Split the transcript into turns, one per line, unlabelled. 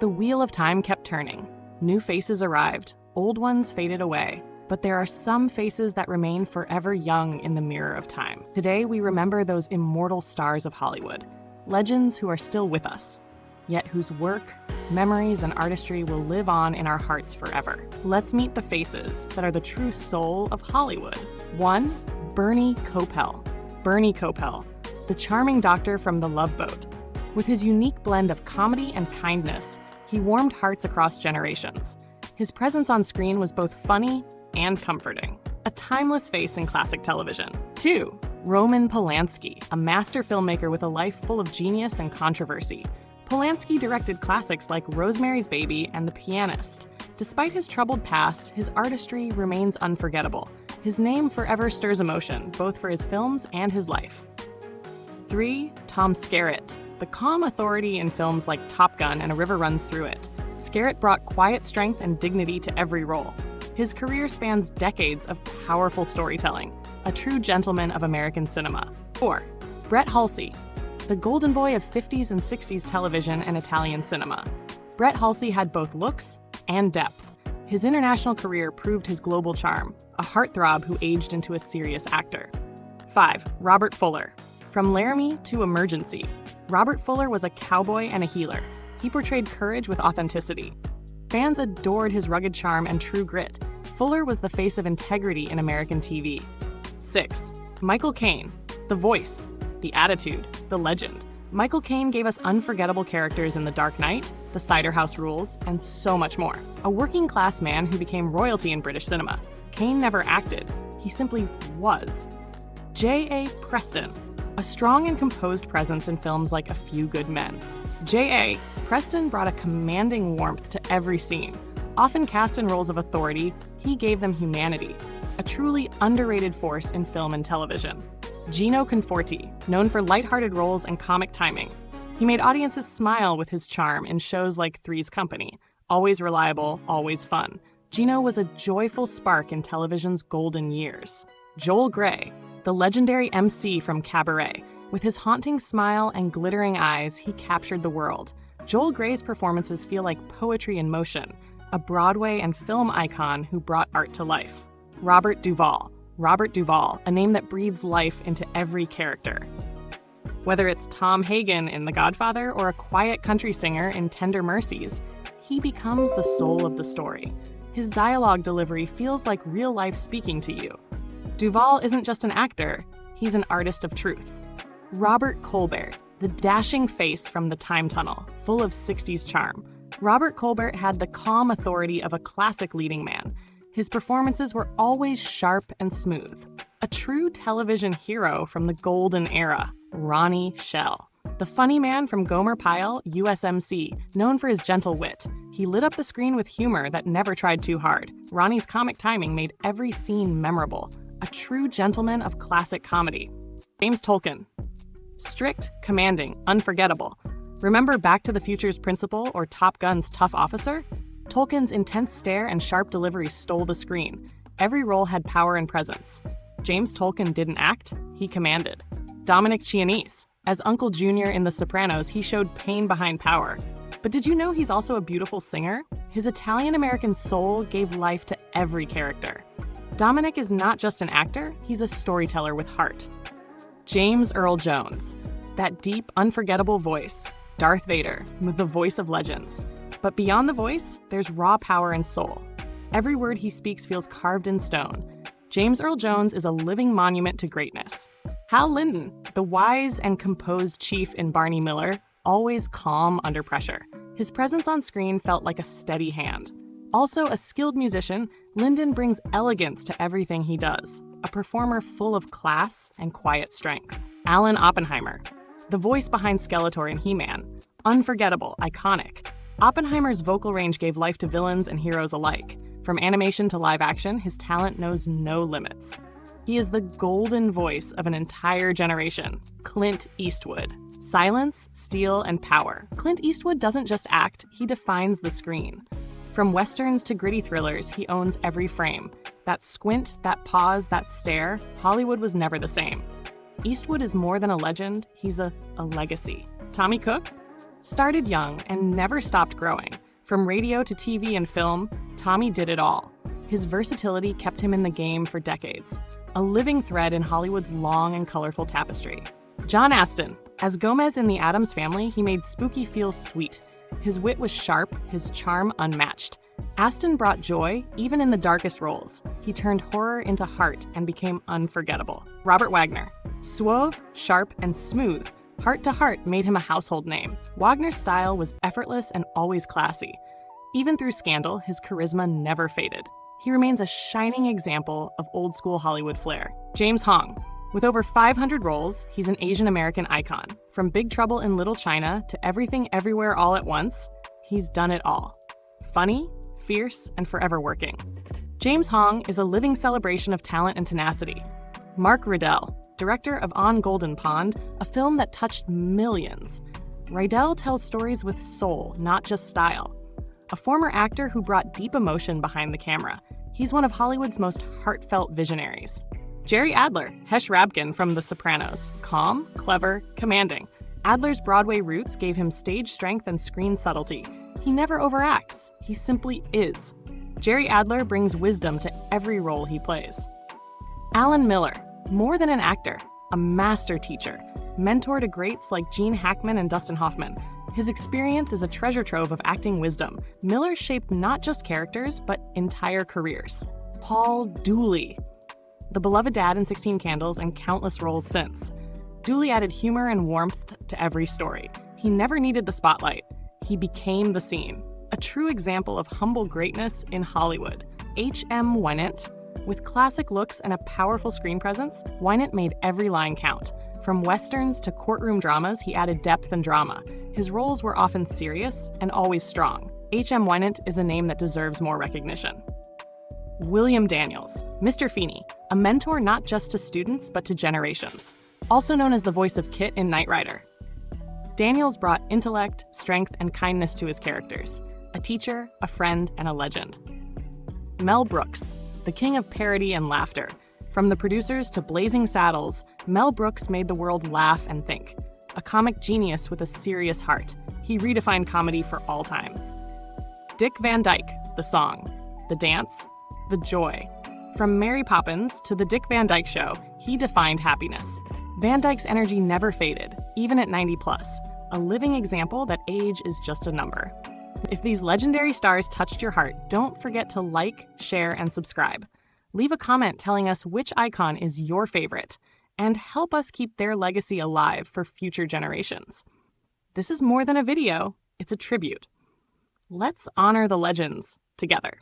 The wheel of time kept turning. New faces arrived, old ones faded away. But there are some faces that remain forever young in the mirror of time. Today, we remember those immortal stars of Hollywood, legends who are still with us, yet whose work, memories, and artistry will live on in our hearts forever. Let's meet the faces that are the true soul of Hollywood. 1. Bernie Kopell. Bernie Kopell, the charming doctor from The Love Boat. With his unique blend of comedy and kindness, he warmed hearts across generations. His presence on screen was both funny and comforting. A timeless face in classic television. 2. Roman Polanski, a master filmmaker with a life full of genius and controversy. Polanski directed classics like Rosemary's Baby and The Pianist. Despite his troubled past, his artistry remains unforgettable. His name forever stirs emotion, both for his films and his life. 3. Tom Skerritt, the calm authority in films like Top Gun and A River Runs Through It. Skerritt brought quiet strength and dignity to every role. His career spans decades of powerful storytelling, a true gentleman of American cinema. 4. Brett Halsey, the golden boy of 50s and 60s television and Italian cinema. Brett Halsey had both looks and depth. His international career proved his global charm, a heartthrob who aged into a serious actor. 5. Robert Fuller. From Laramie to Emergency, Robert Fuller was a cowboy and a healer. He portrayed courage with authenticity. Fans adored his rugged charm and true grit. Fuller was the face of integrity in American TV. 6. Michael Caine, the voice, the attitude, the legend. Michael Caine gave us unforgettable characters in The Dark Knight, The Cider House Rules, and so much more. A working-class man who became royalty in British cinema. Caine never acted, he simply was. J.A. Preston, a strong and composed presence in films like A Few Good Men. J.A. Preston brought a commanding warmth to every scene. Often cast in roles of authority, he gave them humanity, a truly underrated force in film and television. Gino Confori, known for lighthearted roles and comic timing. He made audiences smile with his charm in shows like Three's Company. Always reliable, always fun. Gino was a joyful spark in television's golden years. Joel Grey, the legendary MC from Cabaret. With his haunting smile and glittering eyes, he captured the world. Joel Grey's performances feel like poetry in motion, a Broadway and film icon who brought art to life. Robert Duvall, a name that breathes life into every character. Whether it's Tom Hagen in The Godfather or a quiet country singer in Tender Mercies, he becomes the soul of the story. His dialogue delivery feels like real life speaking to you. Duvall isn't just an actor, he's an artist of truth. Robert Colbert, the dashing face from The Time Tunnel, full of 60s charm. Robert Colbert had the calm authority of a classic leading man. His performances were always sharp and smooth. A true television hero from the golden era, Ronnie Schell. The funny man from Gomer Pyle, USMC, known for his gentle wit. He lit up the screen with humor that never tried too hard. Ronnie's comic timing made every scene memorable. A true gentleman of classic comedy. James Tolkien. Strict, commanding, unforgettable. Remember Back to the Future's principal or Top Gun's tough officer? Tolkien's intense stare and sharp delivery stole the screen. Every role had power and presence. James Tolkien didn't act, he commanded. Dominic Chianese. As Uncle Junior in The Sopranos, he showed pain behind power. But did you know he's also a beautiful singer? His Italian-American soul gave life to every character. Dominic is not just an actor, he's a storyteller with heart. James Earl Jones. That deep, unforgettable voice. Darth Vader, the voice of legends. But beyond the voice, there's raw power and soul. Every word he speaks feels carved in stone. James Earl Jones is a living monument to greatness. Hal Linden, the wise and composed chief in Barney Miller, always calm under pressure. His presence on screen felt like a steady hand. Also a skilled musician, Linden brings elegance to everything he does, a performer full of class and quiet strength. Alan Oppenheimer, the voice behind Skeletor in He-Man, unforgettable, iconic. Oppenheimer's vocal range gave life to villains and heroes alike. From animation to live action, his talent knows no limits. He is the golden voice of an entire generation, Clint Eastwood. Silence, steel, and power. Clint Eastwood doesn't just act, he defines the screen. From westerns to gritty thrillers, he owns every frame. That squint, that pause, that stare, Hollywood was never the same. Eastwood is more than a legend, he's a legacy. Tommy Cook? Started young and never stopped growing. From radio to TV and film, Tommy did it all. His versatility kept him in the game for decades, a living thread in Hollywood's long and colorful tapestry. John Aston. As Gomez in The Addams Family, he made spooky feel sweet. His wit was sharp, his charm unmatched. Aston brought joy even in the darkest roles. He turned horror into heart and became unforgettable. Robert Wagner. Suave, sharp, and smooth, Heart to Heart made him a household name. Wagner's style was effortless and always classy. Even through scandal, his charisma never faded. He remains a shining example of old-school Hollywood flair. James Hong. With over 500 roles, he's an Asian American icon. From Big Trouble in Little China to Everything Everywhere All at Once, he's done it all. Funny, fierce, and forever working. James Hong is a living celebration of talent and tenacity. Mark Riddell, director of On Golden Pond, a film that touched millions. Riddell tells stories with soul, not just style. A former actor who brought deep emotion behind the camera, he's one of Hollywood's most heartfelt visionaries. Jerry Adler, Hesh Rabkin from The Sopranos, calm, clever, commanding. Adler's Broadway roots gave him stage strength and screen subtlety. He never overacts, he simply is. Jerry Adler brings wisdom to every role he plays. Alan Miller, more than an actor, a master teacher, mentor to greats like Gene Hackman and Dustin Hoffman. His experience is a treasure trove of acting wisdom. Miller shaped not just characters, but entire careers. Paul Dooley, the beloved dad in 16 Candles and countless roles since. Dooley added humor and warmth to every story. He never needed the spotlight. He became the scene. A true example of humble greatness in Hollywood. H.M. Wynant. With classic looks and a powerful screen presence, Wynant made every line count. From westerns to courtroom dramas, he added depth and drama. His roles were often serious and always strong. H.M. Wynant is a name that deserves more recognition. William Daniels, Mr. Feeney, a mentor not just to students but to generations. Also known as the voice of Kit in Knight Rider. Daniels brought intellect, strength, and kindness to his characters. A teacher, a friend, and a legend. Mel Brooks, the king of parody and laughter. From the producers to Blazing Saddles, Mel Brooks made the world laugh and think. A comic genius with a serious heart, he redefined comedy for all time. Dick Van Dyke, the song, the dance, the joy. From Mary Poppins to The Dick Van Dyke Show, he defined happiness. Van Dyke's energy never faded, even at 90 plus, a living example that age is just a number. If these legendary stars touched your heart, don't forget to like, share, and subscribe. Leave a comment telling us which icon is your favorite, and help us keep their legacy alive for future generations. This is more than a video, it's a tribute. Let's honor the legends together.